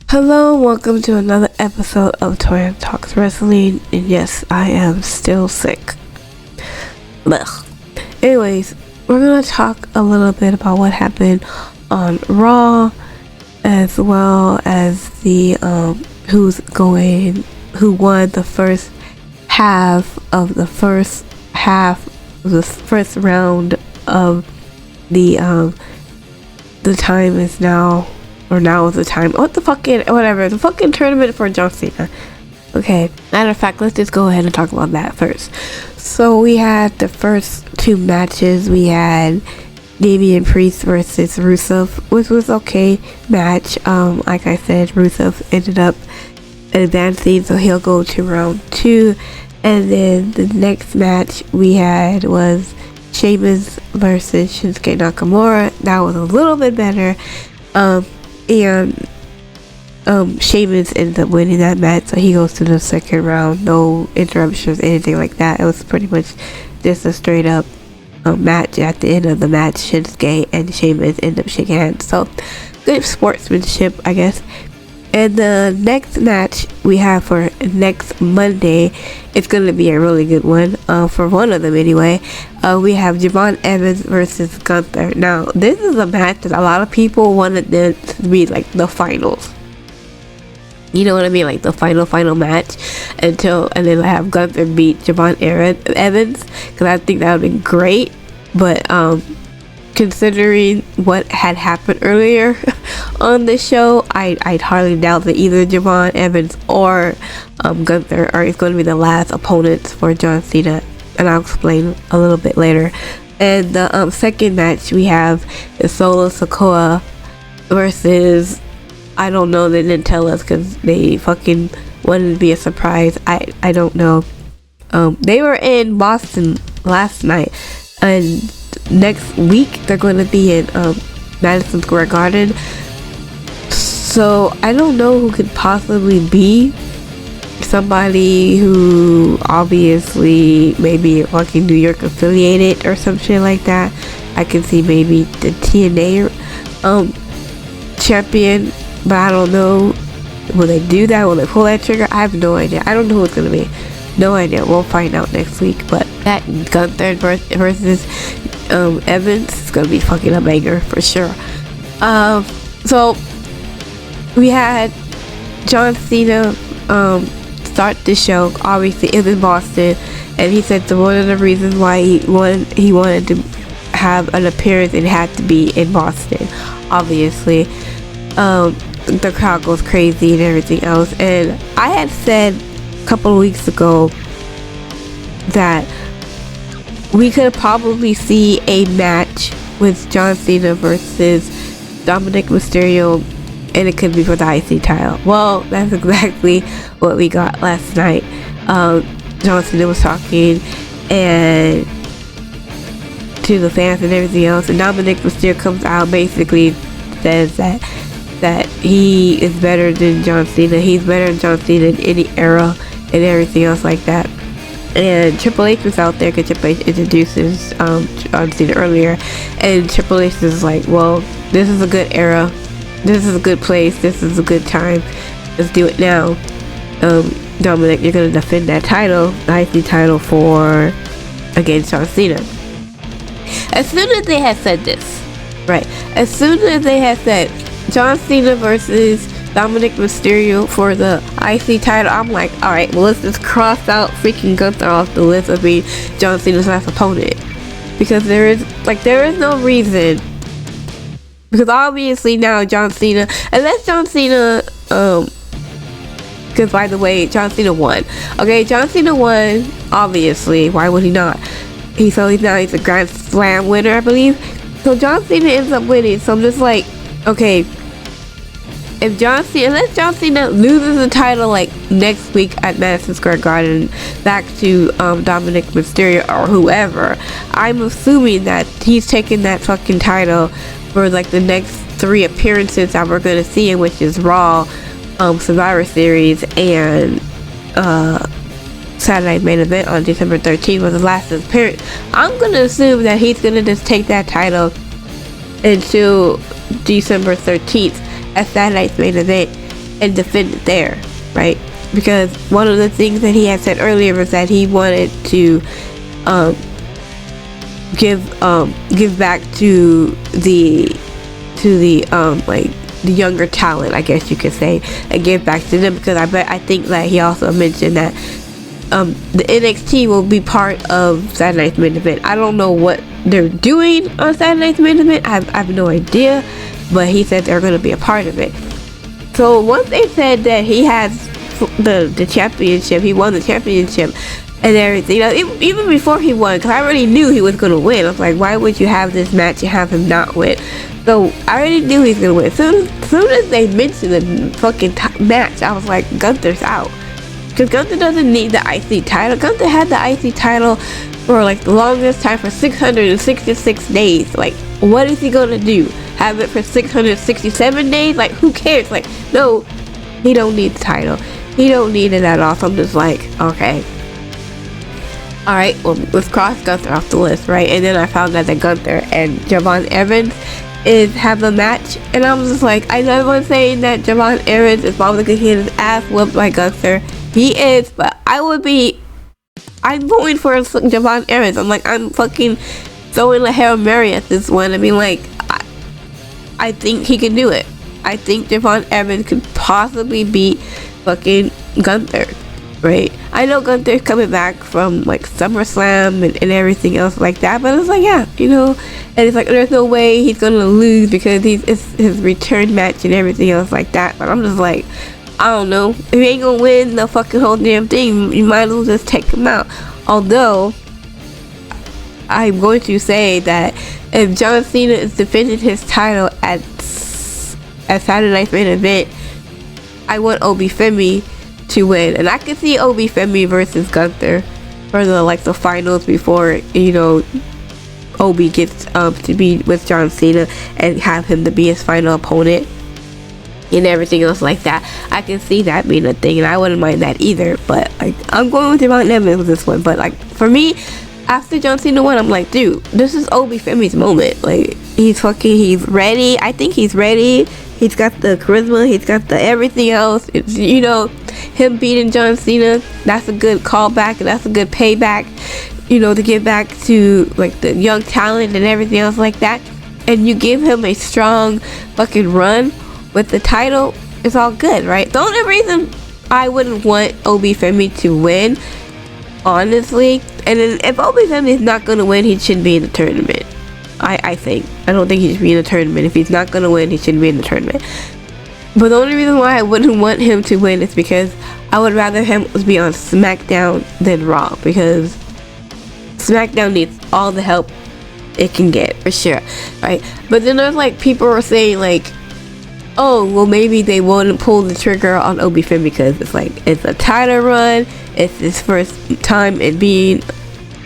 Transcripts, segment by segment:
Hello, welcome to another episode of Toya Talks Wrestling, and yes, I am still sick. Blech. Anyways, we're gonna talk a little bit about what happened on Raw, as well as the who won the first round of the time is now. Or now is the time. The fucking tournament for John Cena. Okay, matter of fact, let's just go ahead and talk about that first. So we had the first two matches. We had Damian Priest versus Rusev, which was okay match. Like I said, Rusev ended up advancing, so he'll go to round 2. And then the next match we had was Sheamus versus Shinsuke Nakamura. That was a little bit better. And Sheamus ends up winning that match, so he goes to the second round. No interruptions, anything like that. It was pretty much just a straight up match. At the end of the match, Shinsuke and Sheamus end up shaking hands. So good sportsmanship, I guess. And the next match we have for next Monday, it's going to be a really good one, for one of them anyway. We have Javon Evans versus Gunther. Now, this is a match that a lot of people wanted this to be like the finals. You know what I mean? Like the final match. And then I have Gunther beat Javon Evans, because I think that would be great. But considering what had happened earlier on the show, I'd hardly doubt that either Javon Evans or Gunther are going to be the last opponents for John Cena, and I'll explain a little bit later. And the second match we have is Solo Sikoa versus, I don't know, they didn't tell us because they fucking wanted to be a surprise. I don't know. They were in Boston last night, and next week they're going to be in Madison Square Garden. So I don't know who could possibly be somebody who obviously maybe fucking New York affiliated or some shit like that. I can see maybe the TNA champion, but I don't know. Will they do that? Will they pull that trigger? I have no idea. I don't know who it's gonna be. No idea. We'll find out next week. But that Gunther versus Evans is gonna be fucking a banger for sure. So we had John Cena start the show. Obviously, it's in Boston, and he said that one of the reasons why he wanted to have an appearance, it had to be in Boston. Obviously, the crowd goes crazy and everything else. And I had said a couple of weeks ago that we could probably see a match with John Cena versus Dominic Mysterio, and it could be for the IC title. Well, that's exactly what we got last night. John Cena was talking and to the fans and everything else, and Dominic Mysterio comes out, basically says that he is better than John Cena. He's better than John Cena in any era and everything else like that. And Triple H was out there because Triple H introduces John Cena earlier, and Triple H is like, well, this is a good era, this is a good place, this is a good time, let's do it now. Dominic, you're gonna defend that title, the IC title, against John Cena. As soon as they had said this, right, as soon as they had said John Cena versus Dominic Mysterio for the IC title, I'm like, alright, well, let's just cross out freaking Gunther off the list of being John Cena's last opponent, because there is no reason, because obviously now John Cena, unless John Cena, because by the way, John Cena won. Okay, John Cena won, obviously, why would he not? He's a Grand Slam winner, I believe. So John Cena ends up winning, so I'm just like, okay, unless John Cena loses the title like next week at Madison Square Garden back to Dominic Mysterio or whoever, I'm assuming that he's taking that fucking title for like the next 3 appearances that we're gonna see, in which is Raw, Survivor Series, and Saturday main event on December 13th was the last appearance. I'm gonna assume that he's gonna just take that title until December 13th at Saturday's main event, and defend it there, right? Because one of the things that he had said earlier was that he wanted to give back to the like the younger talent, I guess you could say, and give back to them, because I think that he also mentioned that the NXT will be part of Saturday Night's Main Event. I don't know what they're doing on Saturday Night's Main Event. I have no idea, but he said they're going to be a part of it. So once they said that he has the championship, he won the championship and everything, you know, even before he won, because I already knew he was going to win. I was like, why would you have this match and have him not win? So I already knew he was going to win. Soon as they mentioned the fucking match, I was like, Gunther's out. Because Gunther doesn't need the IC title. Gunther had the IC title for like the longest time, for 666 days. Like, what is he going to do? Have it for 667 days? Like, who cares? Like, no, he don't need the title. He don't need it at all. So I'm just like, okay. Alright, well, let's cross Gunther off the list, right? And then I found out that Gunther and Javon Evans have a match, and I was just like, I know everyone's saying that Javon Evans is probably gonna get his ass whooped by Gunther. He is, but I'm going for Javon Evans. I'm fucking throwing a Hail Mary at this one. I mean, like, I think he can do it. I think Javon Evans could possibly beat fucking Gunther, right? I know Gunther's coming back from like SummerSlam and everything else like that, but it's like, yeah, you know, and it's like, there's no way he's gonna lose because it's his return match and everything else like that. But I'm just like, I don't know, if he ain't gonna win the fucking whole damn thing, you might as well just take him out. Although I'm going to say that if John Cena is defending his title at Saturday Night's Main Event, I want Obi Femi to win, and I could see Obi Femi versus Gunther for the finals before, you know, Obi gets to be with John Cena and have him to be his final opponent and everything else like that. I can see that being a thing, and I wouldn't mind that either. But like, I'm going with Javon Evans with this one. But like, for me, after John Cena won, I'm like, dude, this is Obi Femi's moment. Like, he's ready. I think he's ready. He's got the charisma, he's got the everything else. It's, you know, him beating John Cena, that's a good callback, and that's a good payback, you know, to get back to like the young talent and everything else like that. And you give him a strong fucking run with the title, it's all good, right? The only reason I wouldn't want Obi Femi to win, honestly, and then if Obi Femi is not gonna win, he shouldn't be in the tournament. I think. I don't think he should be in the tournament. If he's not gonna win, he shouldn't be in the tournament. But the only reason why I wouldn't want him to win is because I would rather him be on SmackDown than Raw, because SmackDown needs all the help it can get, for sure, right? But then there's like, people are saying like, oh, well, maybe they wouldn't pull the trigger on Obi Femi because it's like, it's a title run, it's his first time in being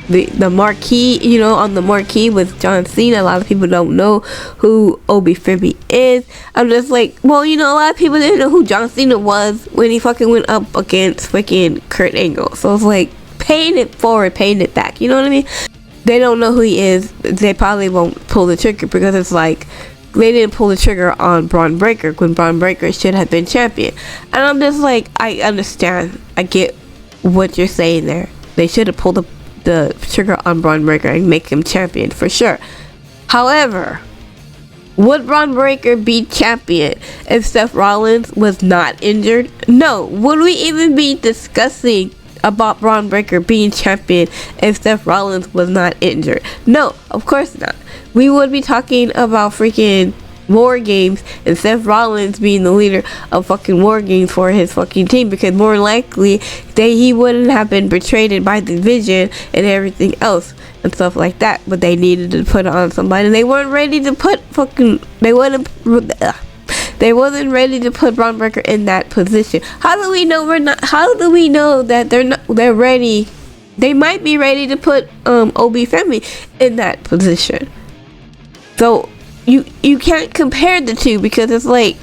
the marquee, you know, on the marquee with John Cena. A lot of people don't know who Obi Femi is. I'm just like, well, you know, a lot of people didn't know who John Cena was when he fucking went up against fucking Kurt Angle. So it's like, paying it forward, paying it back, you know what I mean? They don't know who he is. They probably won't pull the trigger because it's like, they didn't pull the trigger on Braun Breaker when Braun Breaker should have been champion. And I'm just like, I understand, I get what you're saying there. They should have pulled the trigger on Braun Breaker and make him champion, for sure. However, would Braun Breaker be champion if Seth Rollins was not injured? No. Would we even be discussing about Braun Breaker being champion if Seth Rollins was not injured? No, of course not. We would be talking about freaking War Games and Seth Rollins being the leader of fucking War Games for his fucking team, because more likely he wouldn't have been betrayed by the Vision and everything else and stuff like that. But they needed to put on somebody, and they weren't ready to put they wasn't ready to put Braun Breaker in that position. How do we know that they're ready? They might be ready to put Obi Femi in that position. So you can't compare the two, because it's like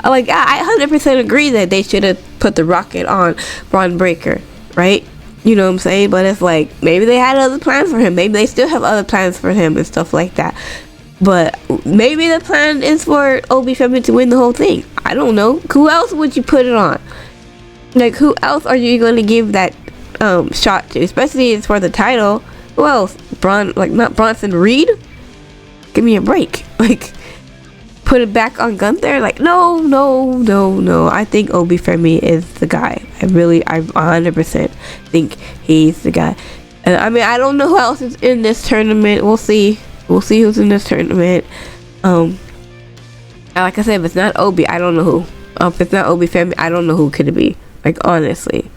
I 100% agree that they should have put the rocket on Braun Breaker, right? You know what I'm saying? But it's like, maybe they had other plans for him. Maybe they still have other plans for him and stuff like that. But maybe the plan is for Obi Femi to win the whole thing. I don't know. Who else would you put it on? Like, who else are you going to give that shot to? Especially as for the title. Who else? Not Bronson Reed? Give me a break. Like, put it back on Gunther? Like, no. I think Obi Femi is the guy. I 100% think he's the guy. And I mean, I don't know who else is in this tournament. We'll see who's in this tournament. Like I said, if it's not Obi, I don't know who. If it's not Obi Femi, I don't know who could it be. Like, honestly.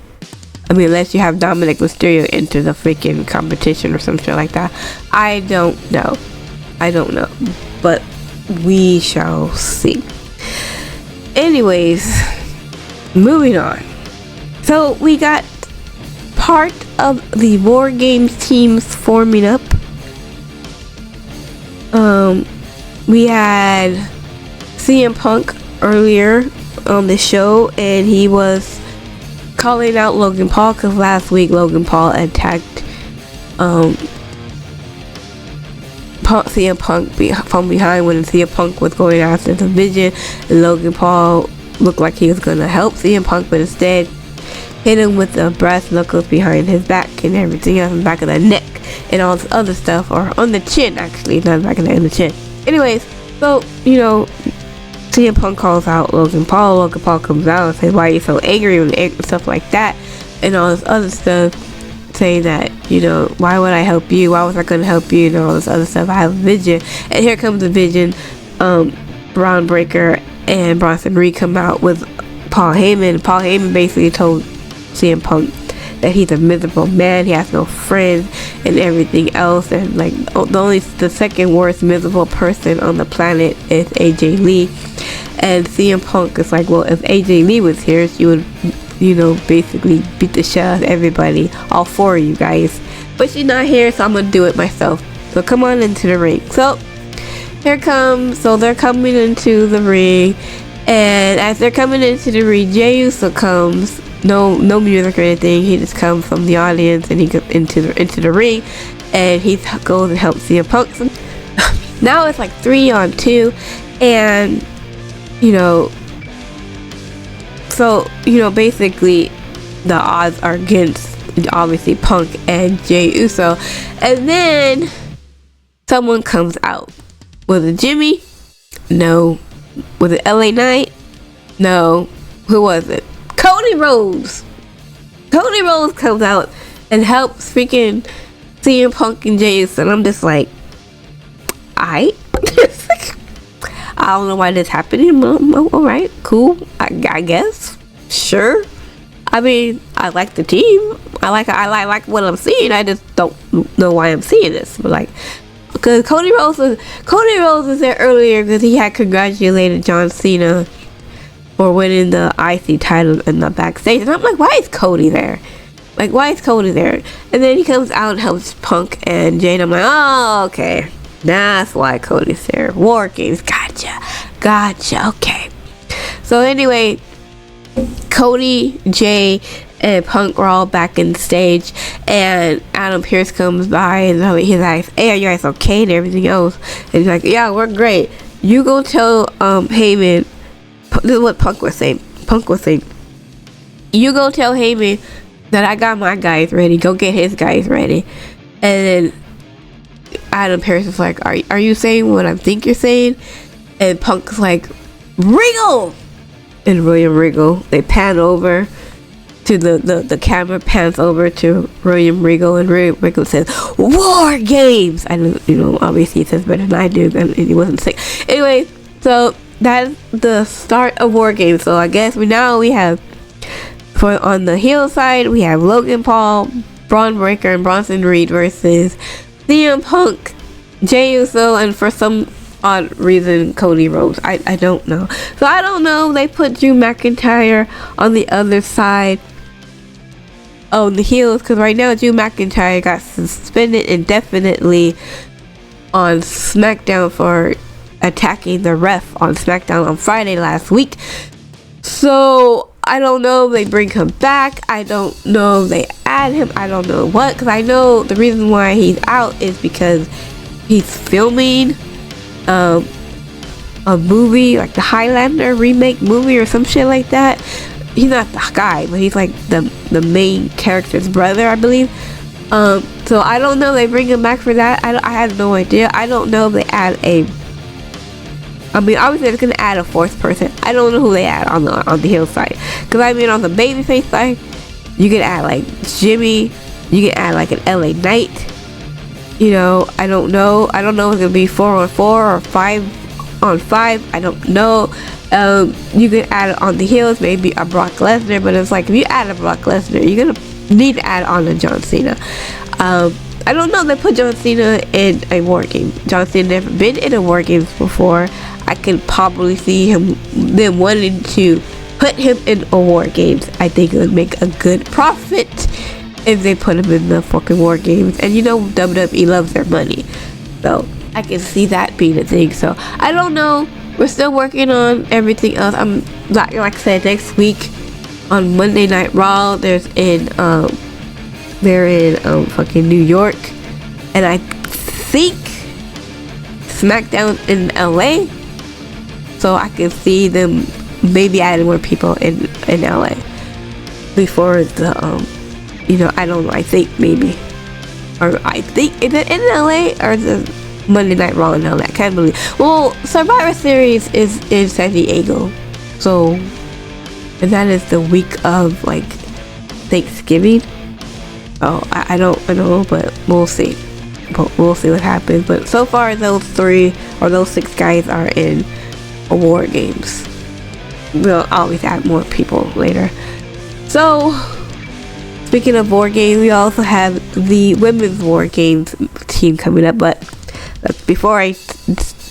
I mean, unless you have Dominic Mysterio enter the freaking competition or some shit like that. I don't know. But we shall see. Anyways, moving on. So we got part of the War Games teams forming up. We had CM Punk earlier on the show, and he was calling out Logan Paul because last week Logan Paul attacked CM Punk from behind when CM Punk was going after the Vision, and Logan Paul looked like he was gonna help CM Punk, but instead hit him with the brass knuckles behind his back and everything else, in the back of the neck and all this other stuff, or on the chin actually, not back of the chin. Anyways, so CM Punk calls out Logan Paul comes out and says, why are you so angry, and stuff like that, and all this other stuff, saying that, why would I help you, why was I gonna help you, and all this other stuff. I have a Vision, and here comes the Vision. Braun Breaker and Bronson Reed come out with Paul Heyman. Paul Heyman basically told CM Punk that he's a miserable man, he has no friends and everything else, and like the second worst miserable person on the planet is AJ Lee. And CM Punk is like, well, if AJ Lee was here, she would basically beat the shit out of everybody, all four of you guys, but she's not here, so I'm gonna do it myself, so come on into the ring. So they're coming into the ring, and as they're coming into the ring, Jey Uso comes. No music or anything. He just comes from the audience, and he goes into the ring, and he goes and helps CM Punk. Now it's like 3-on-2, and basically the odds are against obviously Punk and Jey Uso, and then someone comes out. Was it Jimmy? No. Was it LA Knight? No. Who was it? Cody Rhodes comes out and helps freaking CM Punk and Jey Uso, and I'm just like, I don't know why this happened. Alright, cool, I guess, sure. I mean, I like the team, I like what I'm seeing, I just don't know why I'm seeing this, but like, because Cody Rhodes was there earlier because he had congratulated John Cena for winning the IC title in the backstage, and I'm like, why is Cody there? And then he comes out and helps Punk and Jay, and I'm like, oh, okay, that's why Cody's there. War Games, gotcha, okay. So anyway, Cody, Jay, and Punk were all back in the stage, and Adam Pearce comes by, and he's like, hey, are you guys okay, and everything else, and he's like, yeah, we're great. You go tell Heyman. This is what Punk was saying. You go tell Heyman that I got my guys ready. Go get his guys ready. And then Adam Pearce is like, are you saying what I think you're saying? And Punk's like, Regal! And William Regal, they pan over to the camera pans over to William Regal, and Regal says, War Games! I know, obviously he says better than I do, and he wasn't sick. Anyway, so that's the start of War Games. So I guess we have, on the heel side, we have Logan Paul, Braun Breaker, and Bronson Reed versus CM Punk, Jey Uso, and for some odd reason, Cody Rhodes. I don't know. So I don't know. They put Drew McIntyre on the other side of the heels, because right now Drew McIntyre got suspended indefinitely on SmackDown for attacking the ref on SmackDown on Friday last week. So I don't know if they bring him back, I don't know if they add him, I don't know what, because I know the reason why he's out is because he's filming a movie, like the Highlander remake movie or some shit like that. He's not the guy, but he's like the main character's brother, I believe. So I don't know, they bring him back for that. I have no idea. I don't know if they add obviously they're gonna add a fourth person. I don't know who they add on the heel side, because I mean on the babyface side, you can add like Jimmy, you can add like an LA Knight. You know, I don't know if it's gonna be 4-on-4 or 5-on-5. I don't know. You can add it on the heels, maybe a Brock Lesnar, but it's like if you add a Brock Lesnar, you're gonna need to add on a John Cena. I don't know, they put John Cena in a war game. John Cena never been in a war games before. I can probably see them wanting to put him in a war games. I think it would make a good profit if they put him in the fucking war games. And you know WWE loves their money, so I can see that being a thing. So I don't know, we're still working on everything else. I'm like I said, next week on Monday Night Raw, they're in fucking New York, and I think SmackDown in LA, so I can see them maybe adding more people in LA before the I don't know, I think maybe, or I think is it in LA or the Monday Night Raw in LA? I can't believe. Well, Survivor Series is in San Diego, so and that is the week of like Thanksgiving. Oh, I don't know, but we'll see. We'll see what happens. But so far, those 6 guys are in war games. We'll always add more people later. So, speaking of war games, we also have the women's war games team coming up. But before I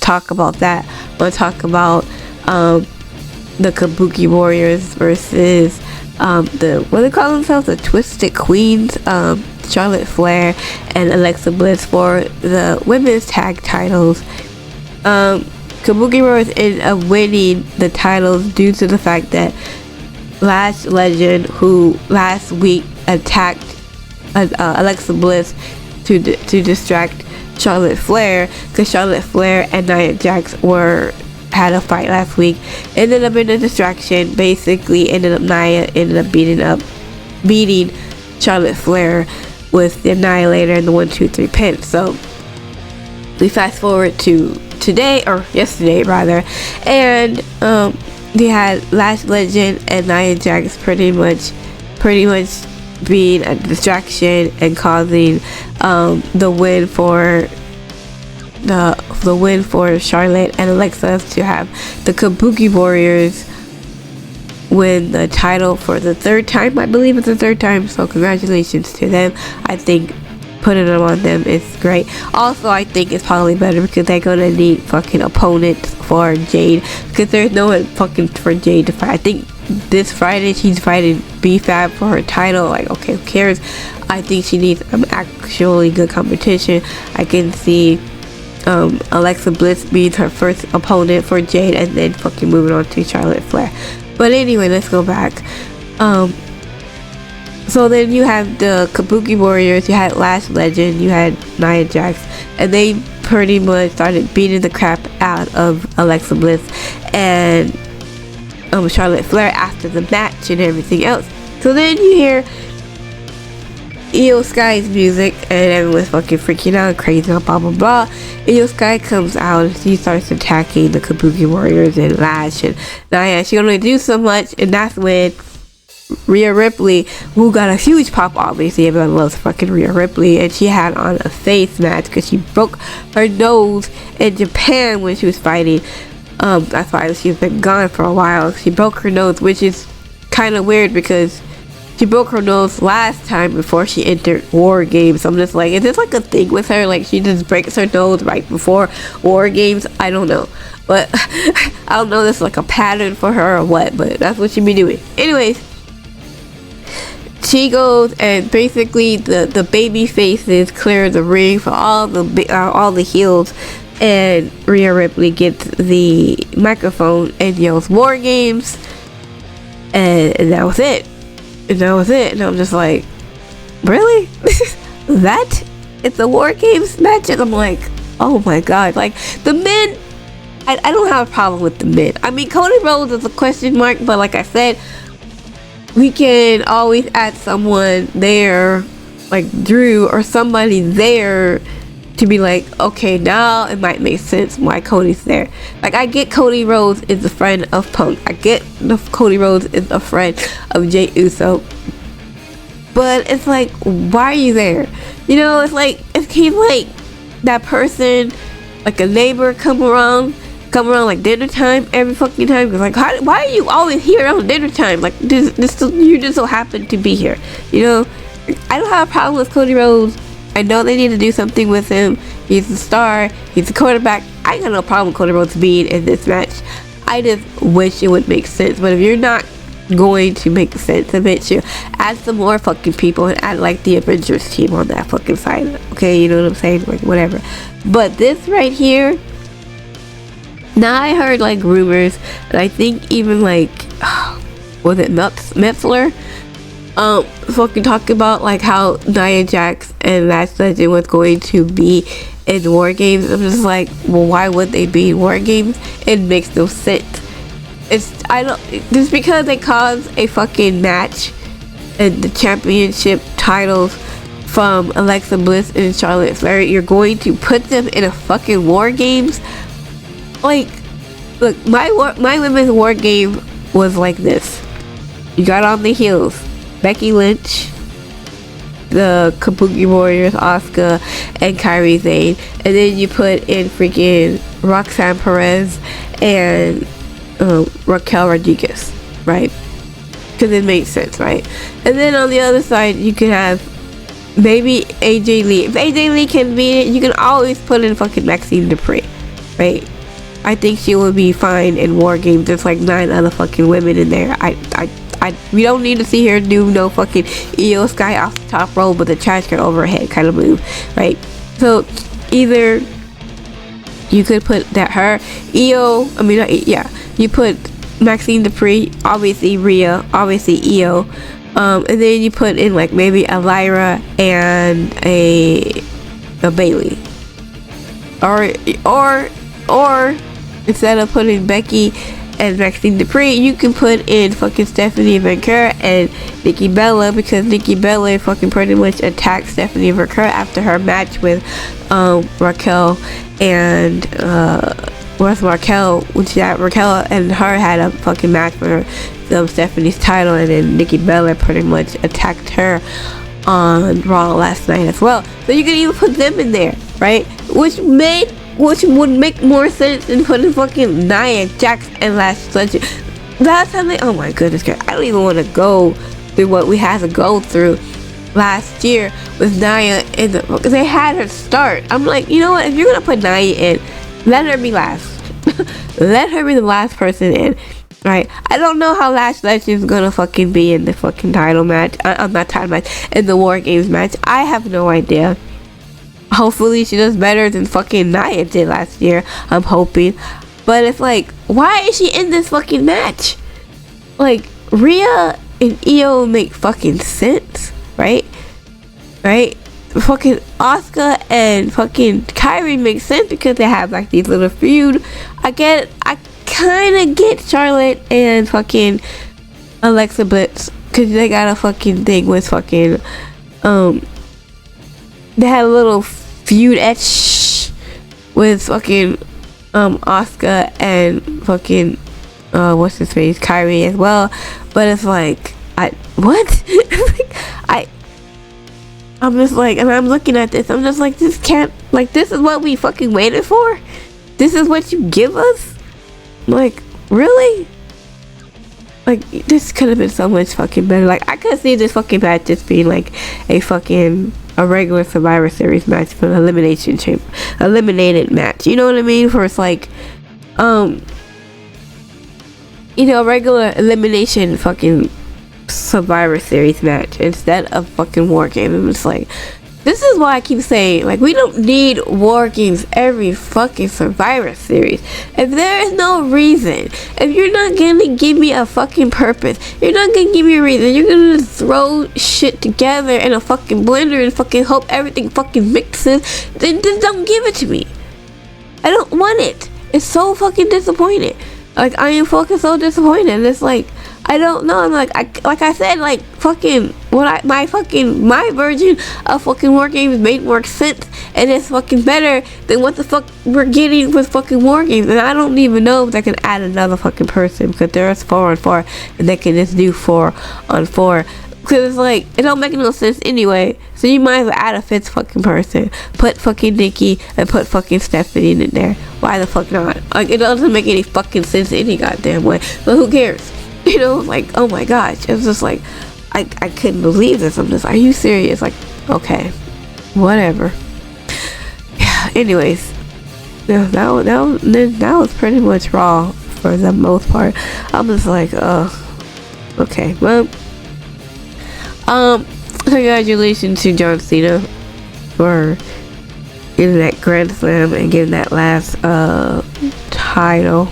talk about that, I want to talk about the Kabuki Warriors versus what they call themselves, the Twisted Queens, Charlotte Flair and Alexa Bliss for the women's tag titles. Kabuki Warriors ended up winning the titles due to the fact that Lash Legend, who last week attacked Alexa Bliss to distract Charlotte Flair, because Charlotte Flair and Nia Jax had a fight last week, ended up in a distraction. Basically Nia ended up beating Charlotte Flair with the Annihilator and the 1-2-3 pin. So we fast forward to today, or yesterday rather, and they had Lash Legend and Nia Jax pretty much being a distraction and causing the win for Charlotte and Alexa to have the Kabuki Warriors win the title for the 3rd time. I believe it's the 3rd time, so congratulations to them. I think putting them on them is great. Also, I think it's probably better because they're gonna need fucking opponents for Jade, because there's no one fucking for Jade to fight. I think this Friday she's fighting B-Fab for her title. Like, okay, who cares? I think she needs actually good competition. I can see Alexa Bliss being her first opponent for Jade, and then fucking moving on to Charlotte Flair. But anyway, let's go back. So then you have the Kabuki Warriors, you had Lash Legend, you had Nia Jax, and they pretty much started beating the crap out of Alexa Bliss and Charlotte Flair after the match and everything else. So then you hear Io Sky's music, and everyone's fucking freaking out, crazy, blah blah blah. Io Sky comes out and she starts attacking the Kabuki Warriors and Lash and Nia. She only do so much, and that's when Rhea Ripley, who got a huge pop, obviously everyone loves fucking Rhea Ripley, and she had on a face mask because she broke her nose in Japan when she was fighting. That's why she's been gone for a while. She broke her nose, which is kind of weird because she broke her nose last time before she entered War Games. I'm just like, is this like a thing with her? Like, she just breaks her nose right before War Games? I don't know. But I don't know if this is like a pattern for her or what, but that's what she be doing. Anyways, she goes and basically the baby faces clear the ring for all the heels, and Rhea Ripley gets the microphone and yells War Games, and that was it. And I'm just like, really? That? It's a War Games match? And I'm like, oh my god. Like, the men I don't have a problem with the men. I mean, Cody Rhodes is a question mark, but like I said, we can always add someone there, like Drew or somebody there, to be like, okay, now it might make sense why Cody's there. Like, I get Cody Rhodes is a friend of Punk. I get Cody Rhodes is a friend of Jey Uso. But it's like, why are you there? You know, it's like, if he's like that person, like a neighbor come around like dinner time every fucking time. Cause like, why are you always here around dinner time? Like, you just so happen to be here. You know, I don't have a problem with Cody Rhodes. I know they need to do something with him. He's the star. He's the quarterback. I ain't got no problem with Cody Rhodes being in this match. I just wish it would make sense. But if you're not going to make sense, I bet you add some more fucking people and add like the Avengers team on that fucking side. Okay, you know what I'm saying? Like, whatever. But this right here, now I heard like rumors, and I think even like, was it Metzler? Fucking talking about like how Nia Jax and Lash Legend was going to be in War Games. I'm just like, well, why would they be in War Games? It makes no sense. Just because they caused a fucking match and the championship titles from Alexa Bliss and Charlotte Flair, you're going to put them in a fucking War Games? Like, look, my women's War Game was like this. You got on the heels Becky Lynch, the Kabuki Warriors, Asuka, and Kairi Sane, and then you put in freaking Roxanne Perez and Raquel Rodriguez, right? Because it makes sense, right? And then on the other side, you can have maybe AJ Lee. If AJ Lee can beat it, you can always put in fucking Maxine Dupree, right? I think she will be fine in War Games. There's like 9 other fucking women in there. We don't need to see her do no fucking Io Sky off the top rope with a trash can over her head kind of move, right? So either you could put you put Maxine Dupree, obviously Rhea, obviously Io, and then you put in like maybe a Lyra and a Bailey, or instead of putting Becky and Maxine Dupree, you can put in fucking Stephanie Vaquer and Nikki Bella, because Nikki Bella fucking pretty much attacked Stephanie Vaquer after her match with Raquel and Raquel and her had a fucking match for Stephanie's title, and then Nikki Bella pretty much attacked her on Raw last night as well. So you can even put them in there, right? Which would make more sense than putting fucking Nia Jax and Lash Legend. Last time oh my goodness, girl, I don't even want to go through what we had to go through last year with Nia in because they had her start. I'm like, you know what? If you're gonna put Nia in, let her be last. Let her be the last person in. Right? I don't know how Lash Legend is gonna fucking be in the fucking title match. Not title match, in the War Games match. I have no idea. Hopefully she does better than fucking Nia did last year. I'm hoping. But it's like, why is she in this fucking match? Like, Rhea and Io make fucking sense, right? Right? Fucking Asuka and fucking Kairi make sense because they have like these little feud. I kind of get Charlotte and fucking Alexa Bliss because they got a fucking thing with fucking they had a little feud etch with fucking Asuka and fucking what's his face, Kyrie as well. But it's like, I'm just like, and I'm looking at this, I'm just like, this can't, like, this is what we fucking waited for? This is what you give us? Like, really? Like, this could have been so much fucking better. Like, I could see this fucking match just being like a regular Survivor Series match for an eliminated match. You know what I mean? For it's like, a regular elimination fucking Survivor Series match instead of fucking War Game. And it's like, this is why I keep saying, like, we don't need War Games every fucking Survivor Series. If there is no reason, if you're not gonna give me a fucking purpose, you're not gonna give me a reason, you're gonna just throw shit together in a fucking blender and fucking hope everything fucking mixes, then just don't give it to me. I don't want it. it's so fucking disappointing. Like, I am fucking so disappointed. It's like, I don't know. I'm like I said, like, fucking, my version of fucking War Games made more sense, and it's fucking better than what the fuck we're getting with fucking War Games. And I don't even know if they can add another fucking person, because there's 4-on-4, and they can just do 4-on-4. Because it's like, it don't make no sense anyway. So you might as well add a 5th fucking person. Put fucking Nikki and put fucking Stephanie in there. Why the fuck not? Like, it doesn't make any fucking sense any goddamn way. But who cares? You know, like, oh my gosh. It's just like, I couldn't believe this. I'm just, are you serious? Like, okay. Whatever. Yeah, anyways. Yeah, that was pretty much raw for the most part. I'm just like, okay. Well, congratulations to John Cena for getting that Grand Slam and getting that last title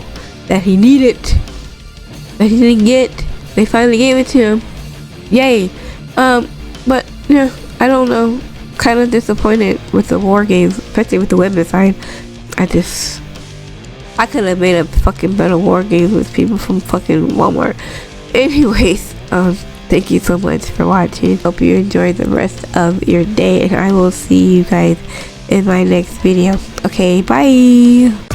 that he needed, that he didn't get. They finally gave it to him. Yay. But yeah, I don't know, kind of disappointed with the War Games, especially with the women's side. I could have made a fucking better War Games with people from fucking Walmart. Anyways, thank you so much for watching. Hope you enjoy the rest of your day, and I will see you guys in my next video. Okay, bye.